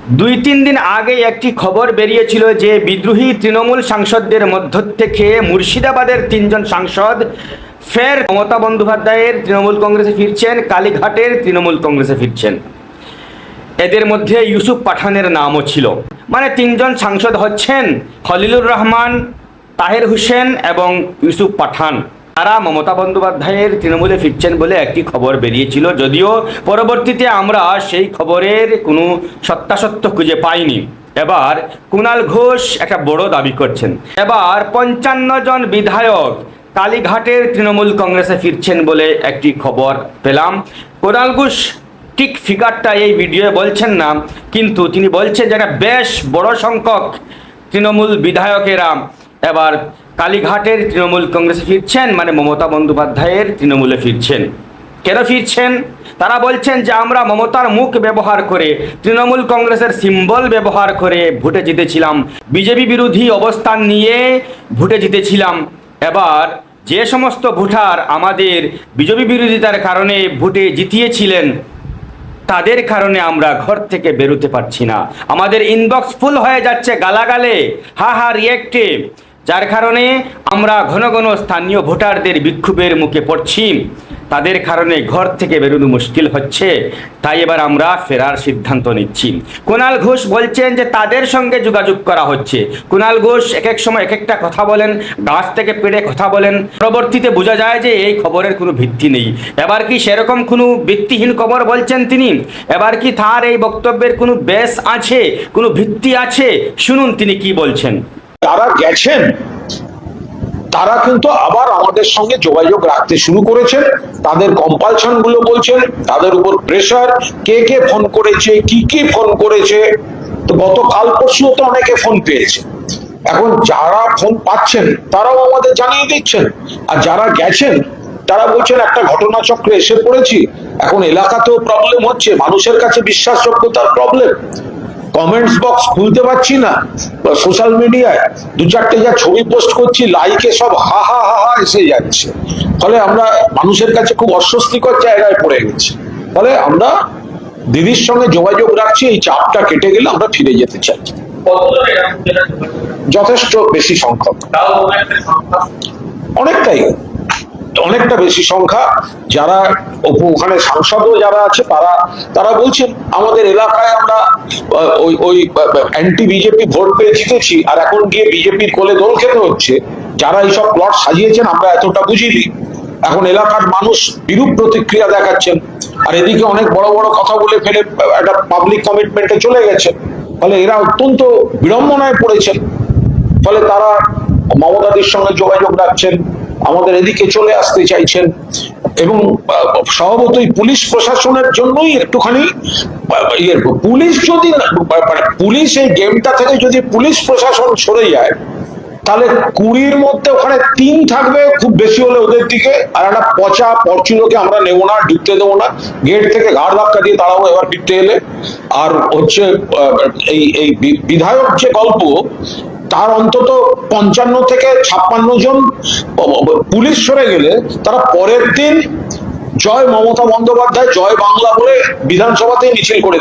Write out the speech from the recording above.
দুই-তিন দিন আগে একটি খবর বেরিয়েছিল যে বিদ্রোহী তৃণমূল সাংসদদের মধ্য থেকে মুর্শিদাবাদের তিনজন সাংসদ ফের মমতা বন্দ্যোপাধ্যায়ের তৃণমূল কংগ্রেসে ফিরছেন, কালীঘাটের তৃণমূল কংগ্রেসে ফিরছেন। এদের মধ্যে ইউসুফ পাঠানের নামও ছিল। মানে তিনজন সাংসদ হচ্ছেন খলিলুর রহমান, তাহের হোসেন এবং ইউসুফ পাঠান। তারা মমতা বন্দ্যোপাধ্যায়ের তৃণমূলে ফিরছেন বলে একটি খবর বেরিয়েছিল, যদিও পরবর্তীতে আমরা সেই খবরের কোনো সত্যাসত্য খুঁজে পাইনি। এবার কুণাল ঘোষ একটা বড় দাবি করছেন, এবার 55 জন বিধায়ক কালীঘাটের তৃণমূল কংগ্রেসে ফিরছেন বলে একটি খবর পেলাম। কুণাল ঘোষ ঠিক ফিগারটা এই ভিডিওয়ে বলছেন না, কিন্তু তিনি বলছেন যে একটা বেশ বড় সংখ্যক তৃণমূল বিধায়কেরা এবার কালীঘাটের তৃণমূল কংগ্রেসে ফিরছেন, মানে মমতা বন্দ্যোপাধ্যায়ের তৃণমূলে ফিরছেন। কেন ফিরছেন? তারা বলছেন যে আমরা মমতার মুখ ব্যবহার করে, তৃণমূল কংগ্রেসের সিম্বল ব্যবহার করে ভোটে জিতেছিলাম, বিজেপি বিরোধী অবস্থান নিয়ে ভোটে জিতেছিলাম। এবার যে সমস্ত ভোটার আমাদের বিজেপি বিরোধিতার কারণে ভোটে জিতিয়েছিলেন, তাদের কারণে আমরা ঘর থেকে বেরোতে পারছি না, আমাদের ইনবক্স ফুল হয়ে যাচ্ছে গালাগালে, হা হা রিয়েক্টে, যার কারণে আমরা ঘন ঘন স্থানীয় ভোটারদের বিক্ষোভের মুখে পড়ছি, তাদের কারণে ঘর থেকে বেরোনো মুশকিল হচ্ছে, তাই এবার আমরা ফেরার সিদ্ধান্ত নিচ্ছি। কুণাল ঘোষ বলছেন যে তাদের সঙ্গে যোগাযোগ করা হচ্ছে। কুণাল ঘোষ এক এক সময় এক একটা কথা বলেন, গাছ থেকে পেড়ে কথা বলেন, পরবর্তীতে বোঝা যায় যে এই খবরের কোনো ভিত্তি নেই। এবার কি সেরকম কোনো ভিত্তিহীন খবর বলছেন তিনি? এবার কি তার এই বক্তব্যের কোনো বেস আছে, কোনো ভিত্তি আছে? শুনুন তিনি কি বলছেন। তারা গেছেন, তারা কিন্তু আবার আমাদের সঙ্গে যোগাযোগ রাখতে শুরু করেছেন। তাদের কম্পালশন গুলো বলছেন, তাদের উপর প্রেসার, কে কে ফোন করেছে, কি কি ফোন করেছে। তো গতকাল পরশু তো অনেকে ফোন পেয়েছে। এখন যারা ফোন পাচ্ছেন তারাও আমাদের জানিয়ে দিচ্ছেন, আর যারা গেছেন তারা বলছেন একটা ঘটনাচক্রে এসে পড়েছি, এখন এলাকাতেও প্রবলেম হচ্ছে, মানুষের কাছে বিশ্বাসযোগ্যতার প্রবলেম, কমেন্টস বক্স খুলতে পারছি না, সোশ্যাল মিডিয়ায় দু চারটে যা ছবি পোস্ট করছি লাইকে সব হা হা হা হা এসে যাচ্ছে, ফলে আমরা মানুষের কাছে খুব অস্বস্তিকর জায়গায় পড়ে গেছি। ফলে আমরা দিদির সঙ্গে যোগাযোগ রাখছি, এই চাপটা কেটে গেলে আমরা ফিরে যেতে চাই। যথেষ্ট বেশি সংখ্যক, অনেকটা বেশি সংখ্যা। যারা ওখানে সাংসদও যারা আছে তারা বলছেন আমাদের এলাকায় আমরা ওই অ্যান্টি বিজেপি ভোট পেয়ে জিতেছি, আর এখন গিয়ে বিজেপির কোলে দোল খেতে হচ্ছে। যারা এইসব প্লট সাজিয়েছেন আমরা এতটা বুঝিনি, এখন এলাকার মানুষ বিরূপ প্রতিক্রিয়া দেখাচ্ছেন, আর এদিকে অনেক বড় বড় কথা বলে ফেলে একটা পাবলিক কমিটমেন্টে চলে গেছে। ফলে এরা অত্যন্ত বিড়ম্বনায় পড়েছেন। ফলে তারা মমতাদির সঙ্গে যোগাযোগ রাখছেন, আমাদের এদিকে চলে আসতে চাইছেন, এবং স্বভাবতই পুলিশ প্রশাসনের জন্যই একটুখানি পুলিশ যদি পুলিশ এই গেমটা থেকে যদি পুলিশ প্রশাসন সরে যায়, তাহলে 20-র মধ্যে ওখানে 3 থাকবে খুব বেশি হলে ওদের দিকে, আর একটা পচা পরচুলোকে আমরা নেবো না, ঢুকতে দেবো না, গেট থেকে ঘাড় ধাক্কা দিয়ে দাঁড়াবো এবার ফিরতে এলে। আর হচ্ছে এই বিধায়ক যে গল্প, তার অন্তত 55 থেকে 56 জন পুলিশ সরে গেলে তারা পরের দিন জয় মমতা বন্দ্যোপাধ্যায়, জয় বাংলা বলে বিধানসভাতেই মিছিল করে